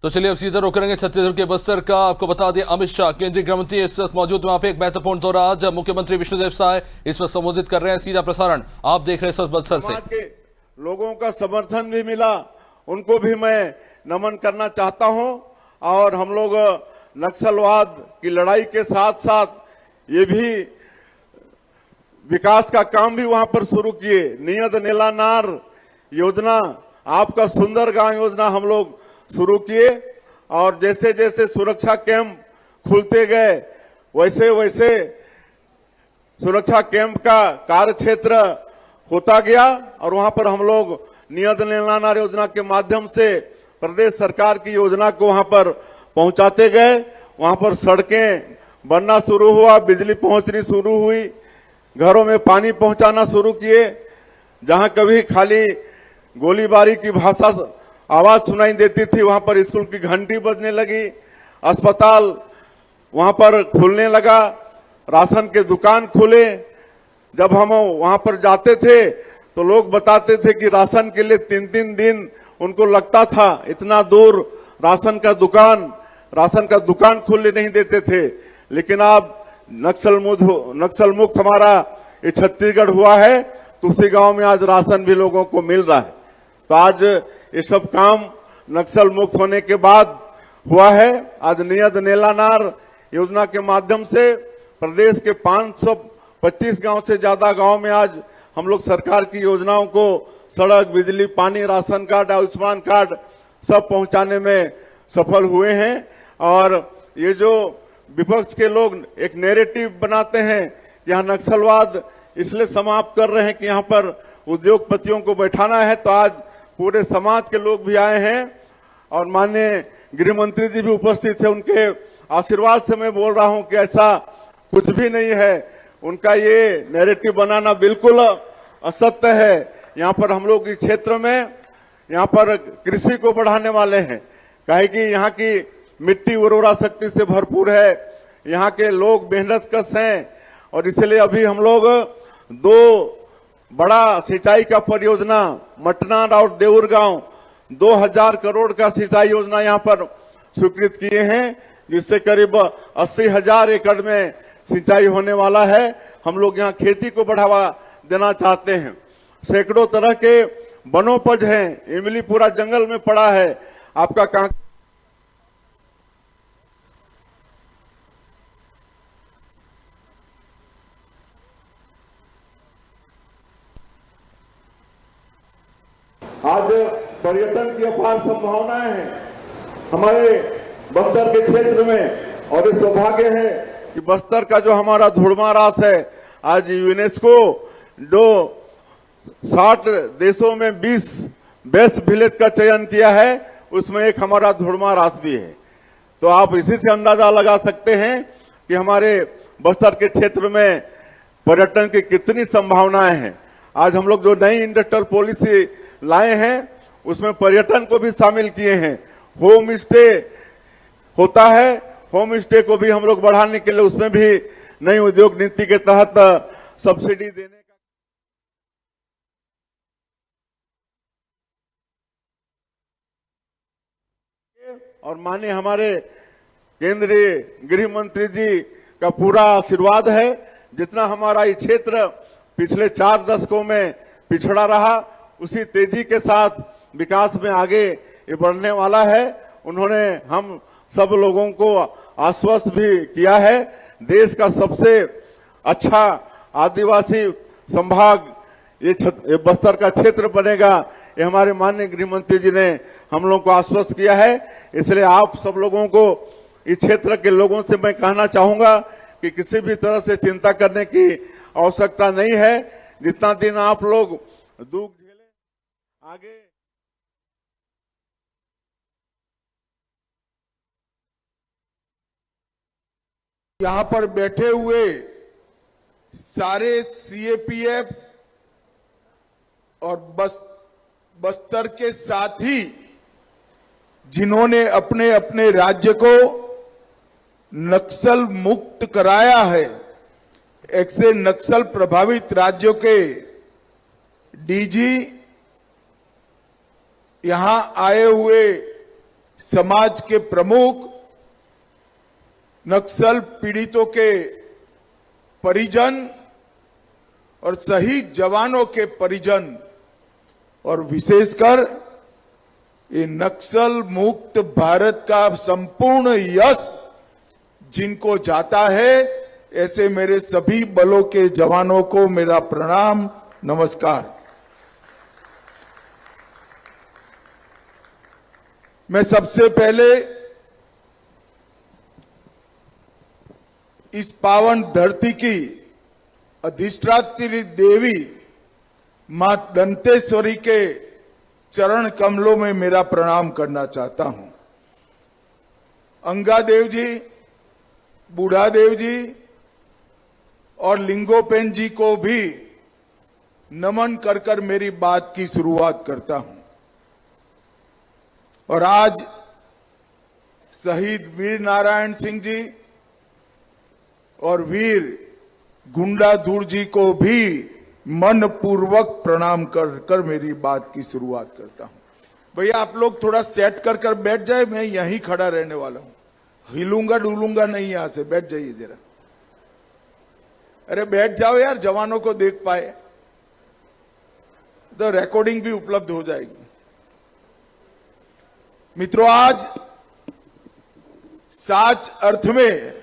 तो चलिए अब सीधा रुक करेंगे छत्तीसगढ़ के बस्तर का। आपको बता दें अमित शाह केंद्रीय गृह मंत्री इस वक्त मौजूद वहां पे एक महत्वपूर्ण दौरा। आज मुख्यमंत्री विष्णुदेव साय इस वक्त संबोधित कर रहे हैं। सीधा प्रसारण आप देख रहे हैं इस वक्त बस्तर से। समाज के लोगों का समर्थन भी मिला, उनको भी मैं नमन करना चाहता हूं। और हम लोग नक्सलवाद की लड़ाई के साथ साथ ये भी विकास का काम भी वहां पर शुरू किए। नियत नीलानार योजना, आपका सुंदर गांव योजना हम लोग शुरू किए। और जैसे जैसे सुरक्षा कैंप खुलते गए वैसे वैसे सुरक्षा कैंप का कार्य क्षेत्र होता गया। और वहां पर हम लोग नियत नीलानार योजना के माध्यम से प्रदेश सरकार की योजना को वहां पर पहुंचाते गए। वहां पर सड़कें बनना शुरू हुआ, बिजली पहुंचनी शुरू हुई, घरों में पानी पहुंचाना शुरू किए। जहां कभी खाली गोलीबारी की भाषा आवाज सुनाई देती थी, वहां पर स्कूल की घंटी बजने लगी, अस्पताल वहां पर खुलने लगा, राशन के दुकान खुले। जब हम वहां पर जाते थे तो लोग बताते थे कि राशन के लिए 3-3 दिन उनको लगता था। इतना दूर राशन का दुकान खुलने नहीं देते थे। लेकिन अब नक्सल मुक्त हमारा ये छत्तीसगढ़ हुआ है, तो उसी गांव में आज राशन भी लोगों को मिल रहा है। तो आज ये सब काम नक्सल मुक्त होने के बाद हुआ है। आज नियत नीलानार योजना के माध्यम से प्रदेश के 525 गांव से ज्यादा गांव में आज हम लोग सरकार की योजनाओं को सड़क, बिजली, पानी, राशन कार्ड, आयुष्मान कार्ड सब पहुंचाने में सफल हुए हैं। और ये जो विपक्ष के लोग एक नैरेटिव बनाते हैं कि यहाँ नक्सलवाद इसलिए समाप्त कर रहे हैं कि यहाँ पर उद्योगपतियों को बैठाना है, तो आज पूरे समाज के लोग भी आए हैं। और माननीय गृह मंत्री जी भी उपस्थित थे, उनके आशीर्वाद से मैं बोल रहा हूं कि ऐसा कुछ भी नहीं है। उनका ये नैरेटिव बनाना बिल्कुल असत्य है। यहाँ पर हम लोग इस क्षेत्र में यहाँ पर कृषि को बढ़ाने वाले हैं, काहे कि यहाँ की मिट्टी उर्वरा शक्ति से भरपूर है, यहाँ के लोग मेहनतकश हैं। और इसलिए अभी हम लोग 2 बड़ा सिंचाई का परियोजना मटनार और देउर गांव 2000 करोड़ का सिंचाई योजना यहाँ पर स्वीकृत किए हैं, जिससे करीब 80,000 एकड़ में सिंचाई होने वाला है। हम लोग यहाँ खेती को बढ़ावा देना चाहते हैं। सैकड़ों तरह के वनोपज हैं, इमली पूरा जंगल में पड़ा है। आपका कहां आज पर्यटन की अपार संभावनाएं हैं हमारे बस्तर के क्षेत्र में। और ये सौभाग्य है कि बस्तर का जो हमारा धुड़मा रास है, आज यूनेस्को जो 60 देशों में 20 बेस्ट विलेज का चयन किया है, उसमें एक हमारा धुड़मा रास भी है। तो आप इसी से अंदाजा लगा सकते हैं कि हमारे बस्तर के क्षेत्र में पर्यटन की कितनी संभावनाएं हैं। आज हम लोग जो नई इंडस्ट्रियल पॉलिसी लाए हैं उसमें पर्यटन को भी शामिल किए हैं। होम स्टे होता है, होम स्टे को भी हम लोग बढ़ाने के लिए उसमें भी नई उद्योग नीति के तहत सब्सिडी देने का। और माननीय हमारे केंद्रीय गृह मंत्री जी का पूरा आशीर्वाद है। जितना हमारा ये क्षेत्र पिछले 4 दशकों में पिछड़ा रहा, उसी तेजी के साथ विकास में आगे ये बढ़ने वाला है। उन्होंने हम सब लोगों को आश्वस्त भी किया है। देश का सबसे अच्छा आदिवासी संभाग ये बस्तर का क्षेत्र बनेगा, ये हमारे माननीय गृह मंत्री जी ने हम लोगों को आश्वस्त किया है। इसलिए आप सब लोगों को, इस क्षेत्र के लोगों से मैं कहना चाहूंगा कि किसी भी तरह से चिंता करने की आवश्यकता नहीं है। जितना दिन आप लोग दुख झेले, आगे यहां पर बैठे हुए सारे सीएपीएफ और बस्तर के साथी जिन्होंने अपने अपने राज्य को नक्सल मुक्त कराया है, ऐसे नक्सल प्रभावित राज्यों के डीजी यहां आए हुए समाज के प्रमुख, नक्सल पीड़ितों के परिजन और शहीद जवानों के परिजन और विशेषकर ये नक्सल मुक्त भारत का संपूर्ण यश जिनको जाता है, ऐसे मेरे सभी बलों के जवानों को मेरा प्रणाम, नमस्कार। मैं सबसे पहले इस पावन धरती की अधिष्ठात्री देवी मां दंतेश्वरी के चरण कमलों में मेरा प्रणाम करना चाहता हूं। अंगा देव जी, बूढ़ा देव जी और लिंगोपेन जी को भी नमन कर कर मेरी बात की शुरुआत करता हूं। और आज शहीद वीर नारायण सिंह जी और वीर गुंडाधुर जी को भी मन पूर्वक प्रणाम कर कर मेरी बात की शुरुआत करता हूं। भैया आप लोग थोड़ा सेट कर कर बैठ जाए, मैं यहीं खड़ा रहने वाला हूं, हिलूंगा डुलूंगा नहीं, यहां से बैठ जाइए जरा। अरे बैठ जाओ यार, जवानों को देख पाए तो रिकॉर्डिंग भी उपलब्ध हो जाएगी। मित्रों, आज सच अर्थ में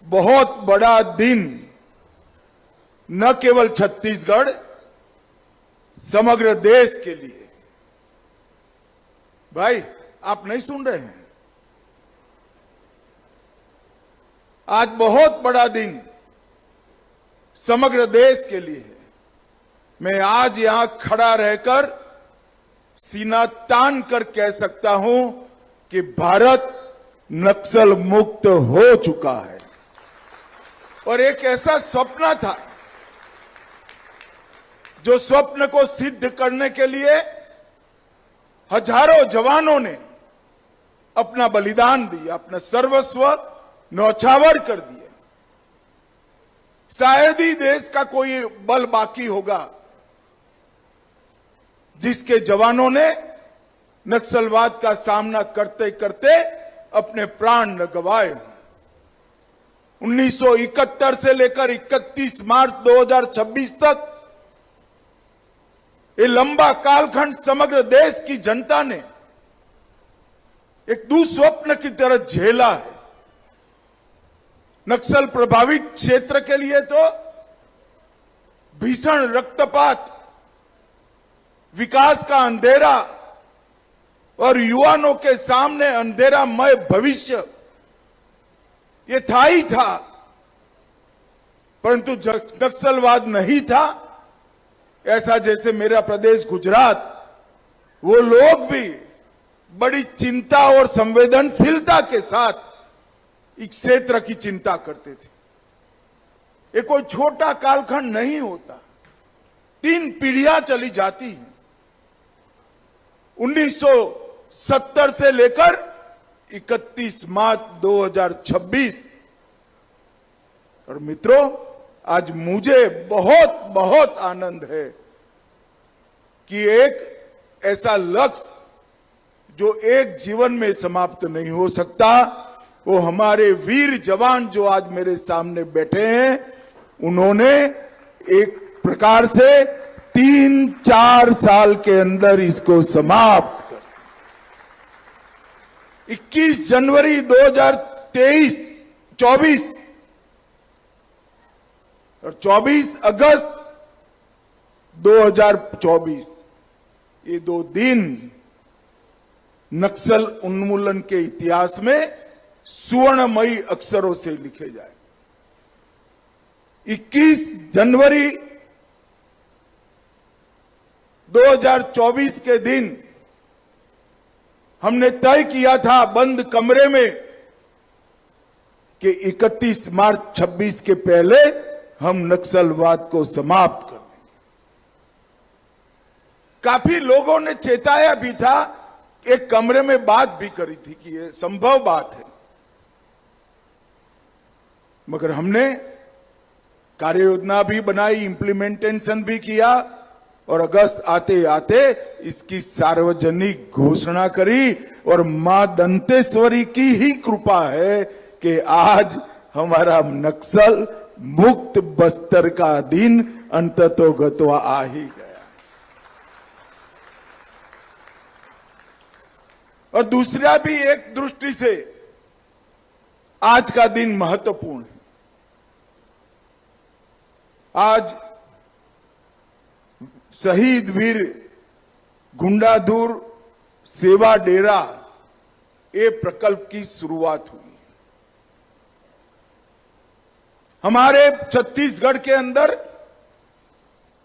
बहुत बड़ा दिन न केवल छत्तीसगढ़, समग्र देश के लिए। भाई आप नहीं सुन रहे हैं? आज बहुत बड़ा दिन समग्र देश के लिए है। मैं आज यहां खड़ा रहकर सीना तान कर कह सकता हूं कि भारत नक्सल मुक्त हो चुका है। और एक ऐसा स्वप्न था, जो स्वप्न को सिद्ध करने के लिए हजारों जवानों ने अपना बलिदान दिया, अपना सर्वस्व न्यौछावर कर दिया। शायद ही देश का कोई बल बाकी होगा जिसके जवानों ने नक्सलवाद का सामना करते करते अपने प्राण न गंवाए। 1971 से लेकर 31 मार्च 2026 तक ये लंबा कालखंड समग्र देश की जनता ने एक दुस्वप्न की तरह झेला है। नक्सल प्रभावित क्षेत्र के लिए तो भीषण रक्तपात, विकास का अंधेरा और युवाओं के सामने अंधेरामय भविष्य ये था ही था, परंतु नक्सलवाद नहीं था। ऐसा जैसे मेरा प्रदेश गुजरात, वो लोग भी बड़ी चिंता और संवेदनशीलता के साथ इस क्षेत्र की चिंता करते थे। ये कोई छोटा कालखंड नहीं होता, 3 पीढ़ियां चली जाती हैं। 1970 से लेकर 31 मार्च 2026। और मित्रों, आज मुझे बहुत बहुत आनंद है कि एक ऐसा लक्ष्य जो एक जीवन में समाप्त नहीं हो सकता, वो हमारे वीर जवान जो आज मेरे सामने बैठे हैं, उन्होंने एक प्रकार से 3-4 साल के अंदर इसको समाप्त कर। 21 जनवरी 2024 और 24 अगस्त 2024, ये 2 दिन नक्सल उन्मूलन के इतिहास में सुवर्णमयी अक्षरों से लिखे जाए। 21 जनवरी 2024 के दिन हमने तय किया था बंद कमरे में कि 31 मार्च 26 के पहले हम नक्सलवाद को समाप्त कर देंगे। काफी लोगों ने चेताया भी था, एक कमरे में बात भी करी थी कि यह संभव बात है, मगर हमने कार्य योजना भी बनाई, इंप्लीमेंटेशन भी किया और अगस्त आते आते इसकी सार्वजनिक घोषणा करी और मां दंतेश्वरी की ही कृपा है कि आज हमारा नक्सल मुक्त बस्तर का दिन अंततोगत्वा आ ही गया। और दूसरा भी एक दृष्टि से आज का दिन महत्वपूर्ण है। आज शहीद वीर गुंडाधुर सेवा डेरा ये प्रकल्प की शुरुआत हुई। हमारे छत्तीसगढ़ के अंदर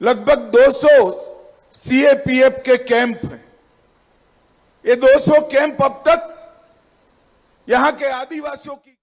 लगभग 200 सीएपीएफ के कैंप हैं। ये 200 कैंप अब तक यहां के आदिवासियों की